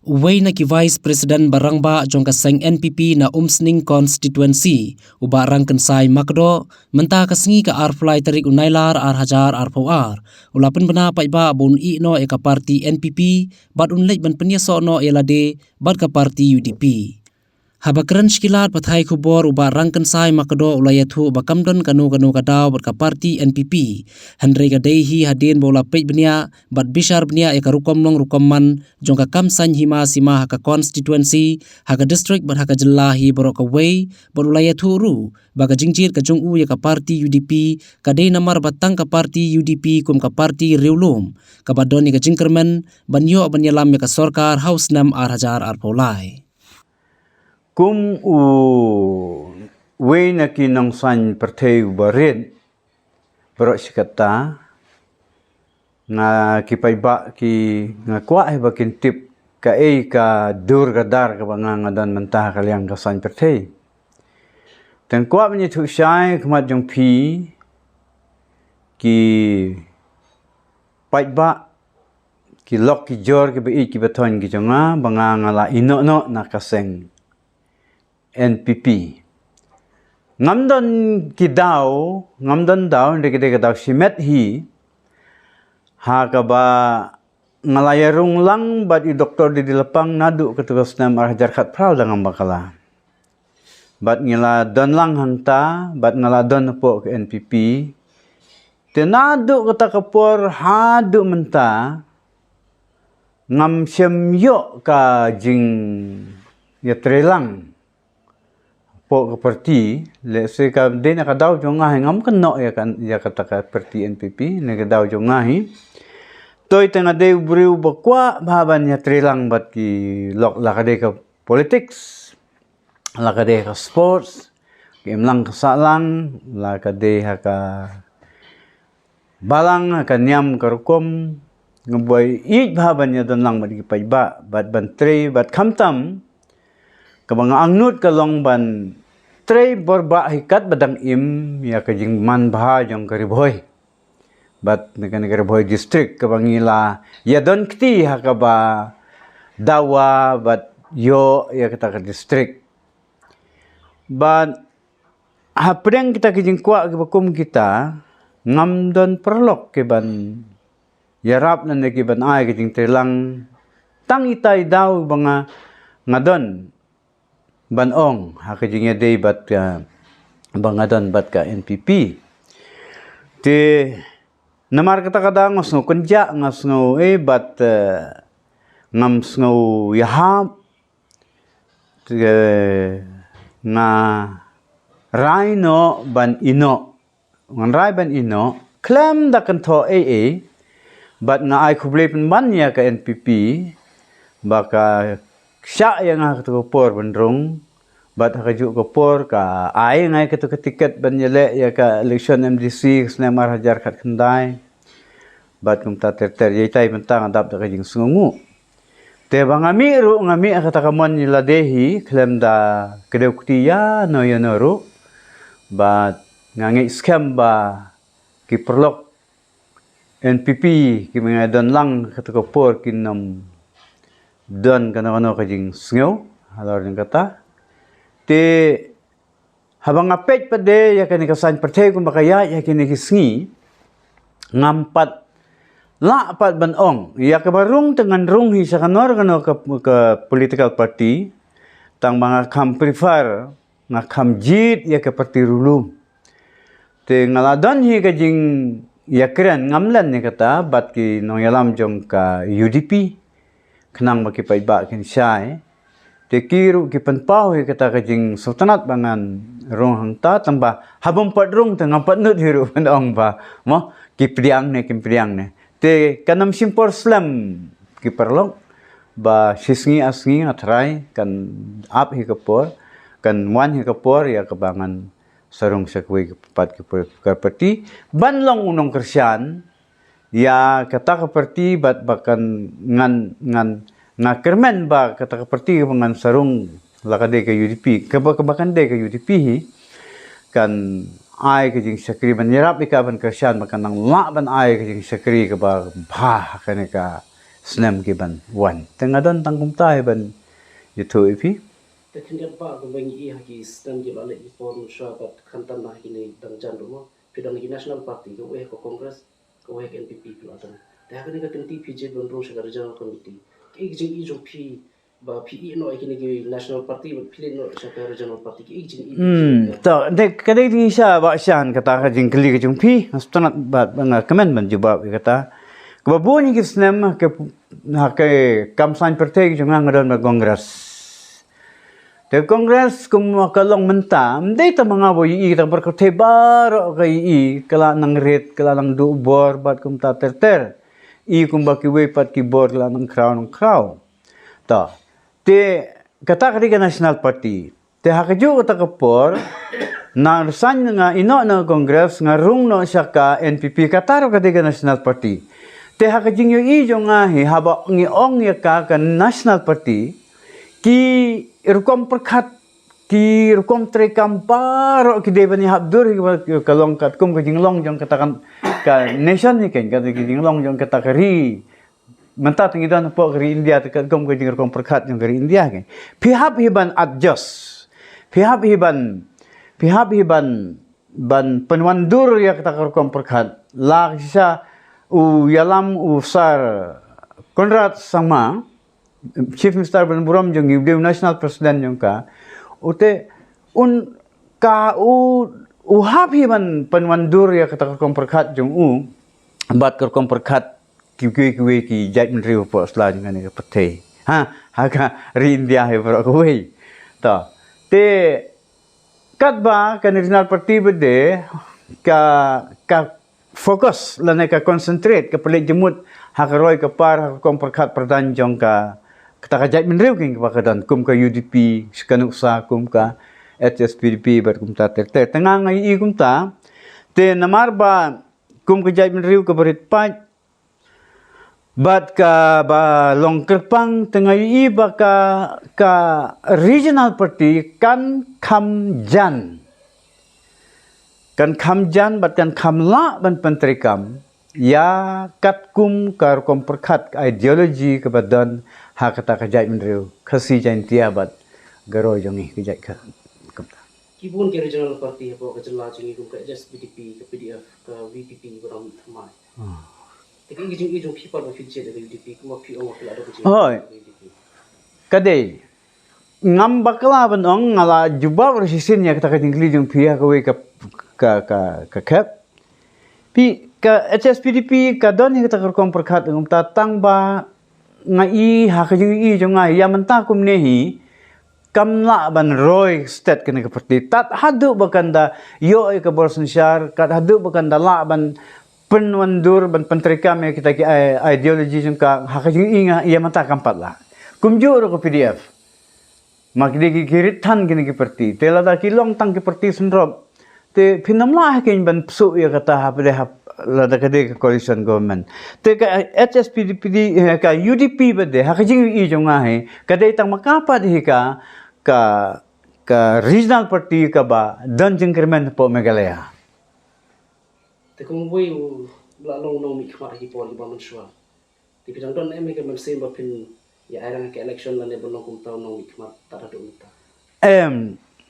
Uway na ki Vice President Barangba jong kaseng NPP na Umsning constituency uba rang kensai makdo menta kasengi ka arflay tarik unailar hajar ar ulapun bena paiba bun I no eka parti NPP bad unlej ban penyeso no elade bad ka parti UDP. Habakran shkilat pathai kubor uba rang kensai makdo ulayathu bakamdon kanu kadaw bad ka parti NPP handre ka dehi hadin bola pej benia bad bishar benia eka rukom nong rukomman jong ka kamsan hima sima haka constituency haka district bad haka jelahi borok ka way bad ulayathu ru baga jingjir ka jong u ya ka parti UDP ka de namar batang ka parti UDP kum ka parti riulum ka badoni ka jingkermen banyo banyalam ya ka sorkar house nam hajar polai. Kum way na kinang san pertay barit pero sikata nga kipayba ki nga kwa ba kintip ka dur kadar ka nga dan mentah kaliang ka san pertay tan kwa bani thu shai kmat jong pi ki payba ki lok ki jor ki bi ki baton ki jonga banga ngala ino no na kaseng NPP. Ngamdon daw ndike daw simet hi ha ka ba ngalayarung lang bad I doktor di dilapang nadu ketugas nam hajar khat pral dangang bakala. Bad ngila don lang hangta bad ngala don po ke NPP. Tenadu kata kapor hadu menta ngam syemyo ka jing ya trelang po ka parti le se ka de na kadaw jong ngahi ngam kano ya kata ka parti NPP na kadaw jong ngahi toy tanga de briu bakwa baban ya trilang bat ki lok lakade ka politics lakade ka sports kimlang ka salang lakade ka balang ka nyam karukom ngaboy I baban ya don lang bat ki paiba bat bantre bat kamtam kabang angnut kalong ban tre borba hikat badang im ya kajing man bah jong kariboy bat negara district kabangila ya don kti hakaba dawa bat yo ya kita ka district bat hapreng kita kajing kwa kibakum kita ngam don perlok ke ban yarap na nagiban ay kajing trilang tang itay daw banga ngadon banong hakajingya day bat bangadon bat ka NPP ti namar kata kadangos no kunja ngas no bat ngam snow yahap nga rhino ban ino ngan rai ban ino klam da kan tho bat nga ay kublepen ban ya ka NPP baka siya yang nga katukupor bandrong bat hakajuk kupor ka ay nga katiket banyale ya ka eleksyon MDC snemar hajar kat kenday bat kum tater yaitai mentang adap da kajing sungu te bangami ru ngami katakamon nila dehi klem da kedekutiya no yanoru bat ngangi scam ba kiperlok NPP ki mga don lang katukupor kinam don kano kajing sngaw halor ng kata te habang apet pa de ya kani kasan partay kung bakaya ya kini kisngi ngampat la pat banong ya kabarung tengan rung hi sa kanor kano ka political party tang mga kam prefer nga kam jit ya ka parti rulum te ngaladon hi kajing yakren ngamlan ni kata bat ki no yalam jong ka UDP kenang makipaiba kin siya te kiru ki panpaw kata kajing sultanat bangan rong hangta tamba habang padrong tanga patnut hiru pandong ba mo kipriang ne te kanam simpor slam ki perlong ba sisngi asngi atrai kan ap hi kapor kan wan hi kapor ya kabangan sarong sakwe pat ki parti banlong unong Kristian ya kata keperti bat bakan ngan kermen ba kata keperti dengan sarung lakade ke UDP kebakan de ke UDP kan ai ke jing sakri ban yarap ika ban kersian makan nang la ban ai ke jing sakri ke ba bah kaneka snem ki ban wan tengah don tangkum tai ban yutu ipi Teknikan Pak kembali haki sistem di balik pon syabat kantan lah ini dan jandu pidang di National Party ke Kongres ke NPP pelatan. Dah kan kita kenti PJ Bandung segar Regional Committee. Ke jeng ijo P ba PE no ikini ke National Party pilih no segar Regional Party ke jeng to de kadai di sha ba shan kata ka jing kli ka jung pi hastanat bat banga comment ban jubab kata kebabuni ki snem ke kamsan partai jung ngadon ba kongres the Congress kum kalong mentam dei ta mga boy I ta berkote bar ka I kala nang red kala nang du bor bat kum ta ter I kum ba ki we pat ki bor kala nang crown ta te kata ka National Party te hakaju ta kapor na san nga ino na Congress nga rung no siya ka NPP kataro ka National Party te hakajing yo I jo nga hi haba ngi ong ya ka National Party ki rukom perkat ki rukom trekam paro ki debani habdur ki kalong kat kum ka jinglong jong katakan ka nation ni ken ka jinglong jong katakari menta tingi dan po kari India ka kum ka jing rukom perkat jong kari India ken pihap hiban adjust pihap hiban ban penwandur ya kata rukom perkat la sa u yalam usar Konrad sama Chief Minister Ban Buram jong Ibdew National President jong ka ute un ka u happy man panwandur ya kata kom perkat jong bat kom perkat ki jait menteri po sla jong ni pathe ha ka ri India he pro ko we ta te kat ba kan National Party bede ka fokus lane ka concentrate ka pelik jemut hakaroy ka par kom perkat perdan jong ka kita kajat menriu king kapakadan kum ka UDP sekanuksa kum ka HSPDP bar kum ta ter tengah ngai I kum ta te namar ba kum kajat menriu ka barit pat bat ka ba long kerpang tengah I ba ka regional party kan kamjan bat kan kamla ban pentrikam ya kat kum kar kom perkat ideologi kebadan hakata kajai menriu khasi jain tiabat garo jongi kajai ka kumta kibun ke Regional Party po ka jela jingi kum ka SDP ka PDF ka VPP barang thamai. Teki jing ijong people ba fitje de VPP kuma PO ma kala do ka hoi kadai ngam bakla ban ong ngala jubab resisin ya kata kajingli jong pia ka we ka kap pi ka HSPDP ka don kata kom perkat ngum tatang ba ngai hakajing I jong ngai ya menta kum nehi kamla ban roy state kene seperti tat hadu bakanda yo ka borsen syar kat hadu bakanda la ban penwandur ban pentrikam ya kita ki ideologi jong ka hakajing I nga ya menta kampat la kumjo ro ko PDF makde ki kirit-tan kene seperti tela da kilong tang seperti sendrop te pinamla ken ban psu ya kata hapde lada kade coalition government te ka HSPDP ka UDP bade hakajing I jong he kade tang makapat hi ka regional party ka ba dan jengkermen po Meghalaya te kum boy la long no mi khmar hi po li ba manswa ti bidang don em ke memse ba pin ya arang ke election la ne bon kum taw no mi khmar ta do ta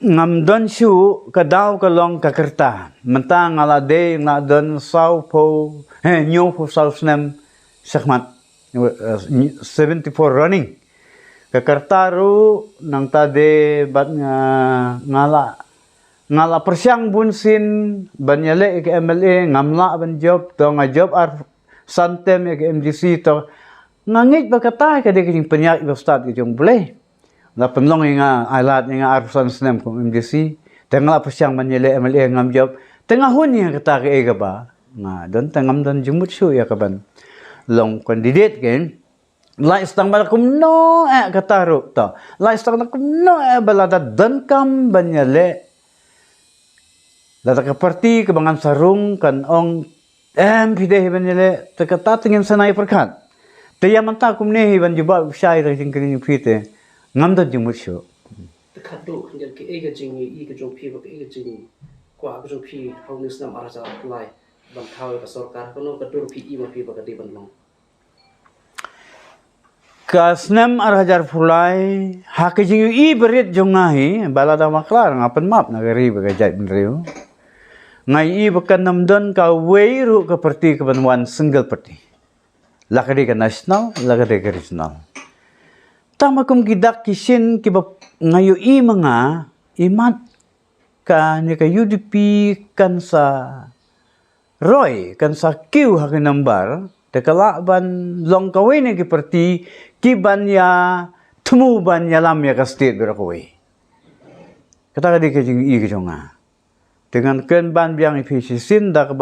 ngam don shu ka daw ka long ka kerta mentang ala de na don sau po nyu po sau snem sakmat 74 running ka kerta ru nang tade bat ngala persyang bunsin banyale ke MLA ngamla ban job to nga job ar santem ke MDC to ngangit ba kata ka de king penyak ba start ke jong boleh la penlong nga alat nga arsan snem kum MDC tengah persyang banyale MLA ngam job tengah hun yang kata ke ega ba nga don tengam don jumut syu ya kaban long candidate ken la istang bal kum no kata ru to la istang kum no balada dan kam banyale Lata ka parti kebangan sarung kan ong pide banyale tekata tingin sanai perkat te yamanta kum ne ban juba syai ta tingkring pite ngam da jumut syu tekat do ngel ke ega jingi I ke jong pi ba ke ega jingi kwa ke jong pi haunis nam araja apply ban thawe ka sarkar kono ka dur pi I ma pi ba ka de ban long Kasnem arhajar fulai hake jingu I berit jongahi balada maklar ngapen map nagari bagajai benriu. Ngai I bekan namdon ka weiru ke parti kebanwan single party. Lakade ke nasional, lakade ke regional. Tamakum gidak kisin kiba ngayo I mga imat ka ni ka UDP kan sa Roy kan sa Q hake nambar tekalaban long kawin ki parti kiban ya temu ban ya lam ya ka state berakoi. Kata kadi ke jing I ke jonga. Dengan ken ban biang ifisisin da ka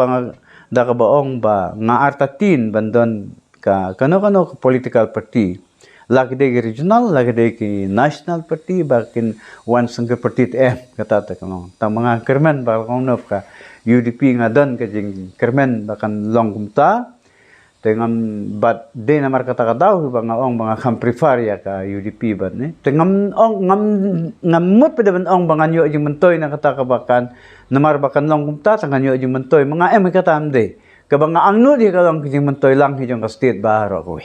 baong ba nga artatin bandon ka kano-kano political party. Lagi de regional, lagi de national party, bakin one single party kata ta kano. Ta mga kermen ba kong nop ka UDP nga don ka jing kermen bakan long kumta. Dengan bat de namar kata daw ba nga ong mga kamprifar ya ka UDP bat ni. Tengam ong ngamut pa daban ong banganyo jing mentoy na kata kabakan namar bakan long kumta tanganyo jing mentoy mga kata amde. Kabang nga angno di ka long jing mentoy lang hijong ka state baharo ko.